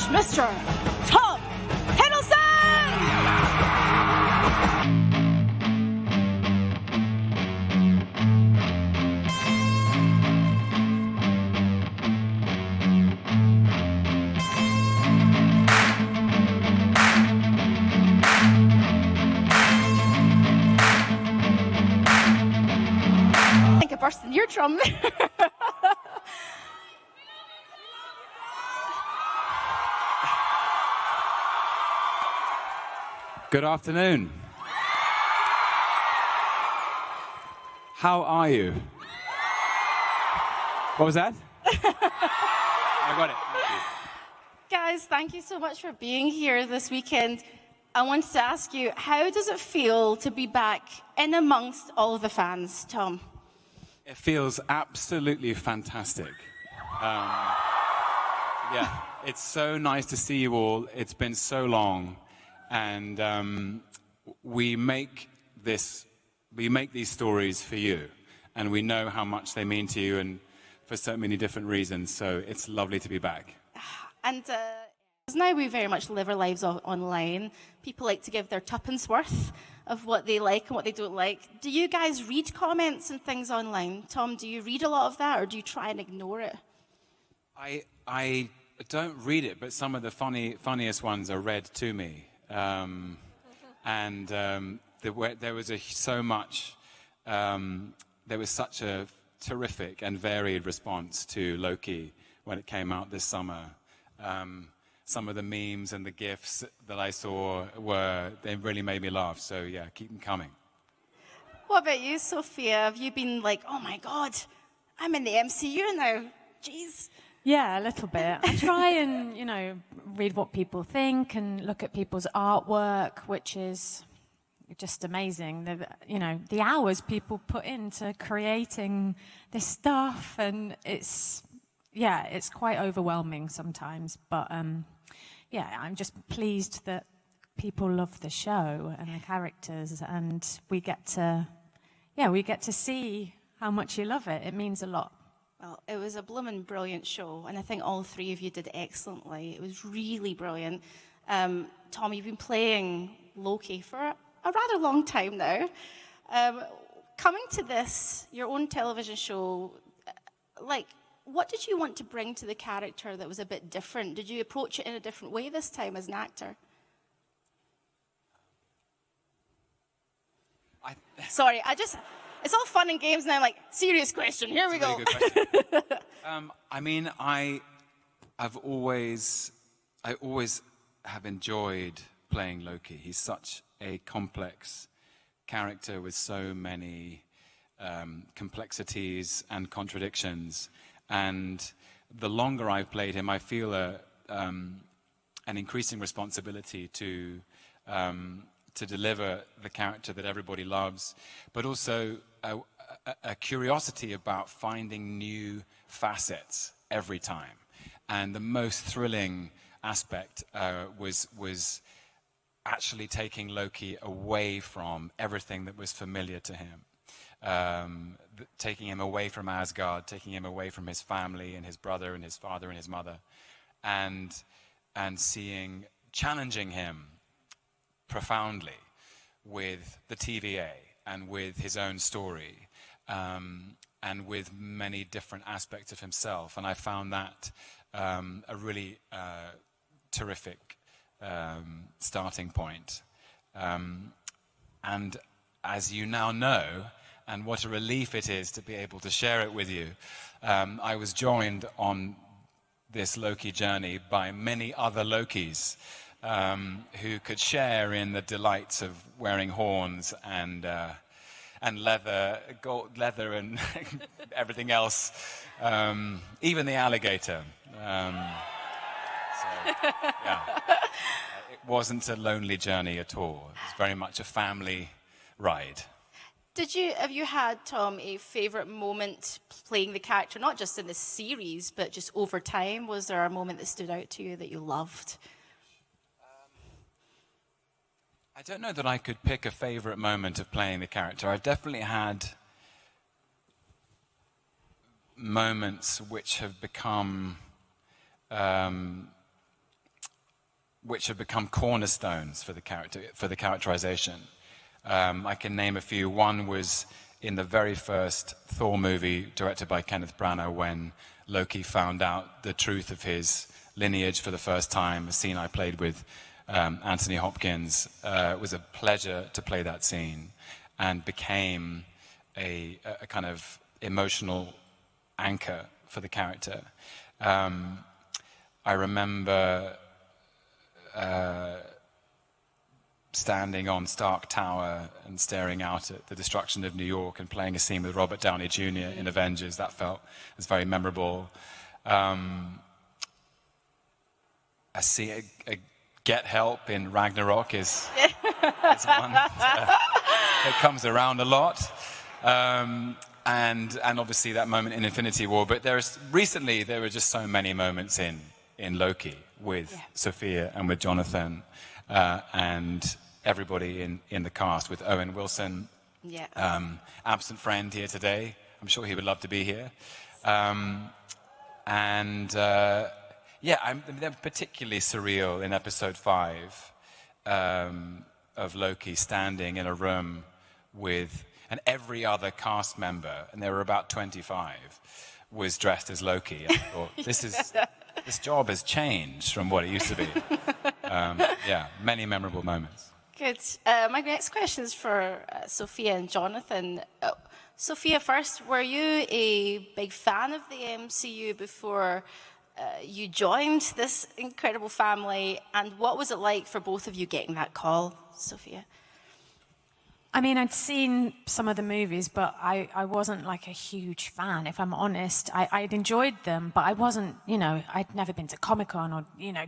Mr. Tom Hiddleston! I think I burst in your drum there. Good afternoon. How are you? What was that? I got it. Thank you. Guys, thank you so much for being here this weekend. I wanted to ask you, how does it feel to be back in amongst all the fans, Tom? It feels absolutely fantastic. Yeah, it's so nice to see you all. It's been so long. And we make these stories for you, and we know how much they mean to you, and for so many different reasons. So it's lovely to be back. And now we very much live our lives online. People like to give their tuppence worth of what they like and what they don't like. Do you guys read comments and things online? Tom, do you read a lot of that, or do you try and ignore it? I don't read it, but some of the funniest ones are read to me. There was such a terrific and varied response to Loki when it came out this summer. Some of the memes and the GIFs that I saw they really made me laugh. So yeah, keep them coming. What about you, Sophia? Have you been like, oh my God, I'm in the MCU now? Jeez. Yeah, a little bit. I try and, read what people think and look at people's artwork, which is just amazing. The hours people put into creating this stuff, and it's quite overwhelming sometimes. But I'm just pleased that people love the show and the characters, and we get to see how much you love it. It means a lot. Well, it was a bloomin' brilliant show, and I think all three of you did excellently. It was really brilliant. Tom, you've been playing Loki for a rather long time now. Coming to this, your own television show, what did you want to bring to the character that was a bit different? Did you approach it in a different way this time as an actor? Sorry, it's all fun and games now. Like, serious question. Here we go. Really good question. I always have enjoyed playing Loki. He's such a complex character with so many complexities and contradictions. And the longer I've played him, I feel an increasing responsibility to deliver the character that everybody loves, but also a curiosity about finding new facets every time. And the most thrilling aspect was actually taking Loki away from everything that was familiar to him, taking him away from Asgard, taking him away from his family and his brother and his father and his mother, and challenging him profoundly with the TVA and with his own story, and with many different aspects of himself. And I found that a really terrific starting point. And as you now know, and what a relief it is to be able to share it with you, I was joined on this Loki journey by many other Lokis, who could share in the delights of wearing horns and leather, gold leather, and everything else, even the alligator. It wasn't a lonely journey at all. It was very much a family ride. Have you had, Tom, a favourite moment playing the character, not just in the series, but just over time? Was there a moment that stood out to you that you loved? I don't know that I could pick a favourite moment of playing the character. I've definitely had moments which have become which have become cornerstones for the characterization. I can name a few. One was in the very first Thor movie, directed by Kenneth Branagh, when Loki found out the truth of his lineage for the first time, a scene I played with Anthony Hopkins. It was a pleasure to play that scene, and became a kind of emotional anchor for the character. I remember standing on Stark Tower and staring out at the destruction of New York and playing a scene with Robert Downey Jr. in Avengers. That was very memorable. A get help in Ragnarok is one that comes around a lot. And obviously that moment in Infinity War. But recently there were just so many moments in Loki with Sophia and with Jonathan and everybody in the cast, with Owen Wilson, absent friend here today. I'm sure he would love to be here. They're particularly surreal in episode 5 of Loki standing in a room with, and every other cast member, and there were about 25, was dressed as Loki. And I thought, this job has changed from what it used to be. Many memorable moments. Good. My next question is for Sophia and Jonathan. Sophia, first, were you a big fan of the MCU before you joined this incredible family? And what was it like for both of you getting that call, Sophia? I mean, I'd seen some of the movies, but I wasn't like a huge fan, if I'm honest. I'd enjoyed them, but I wasn't, I'd never been to Comic-Con or,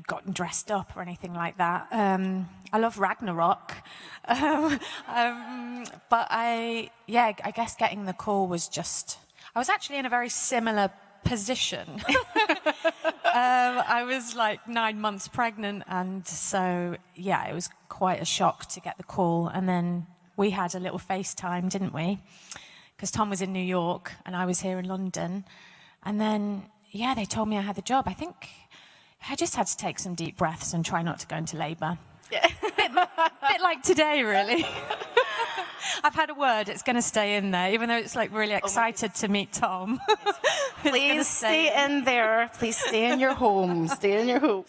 gotten dressed up or anything like that. I love Ragnarok. But I guess getting the call was just, I was actually in a very similar position. I was like 9 months pregnant, and so, it was quite a shock to get the call. And then we had a little FaceTime, didn't we? Because Tom was in New York and I was here in London. And then, they told me I had the job. I think I just had to take some deep breaths and try not to go into labour. Yeah. bit like today, really. I've had a word, it's going to stay in there, even though it's like really excited to meet Tom. Please stay in there. Please stay in your home. Stay in your home.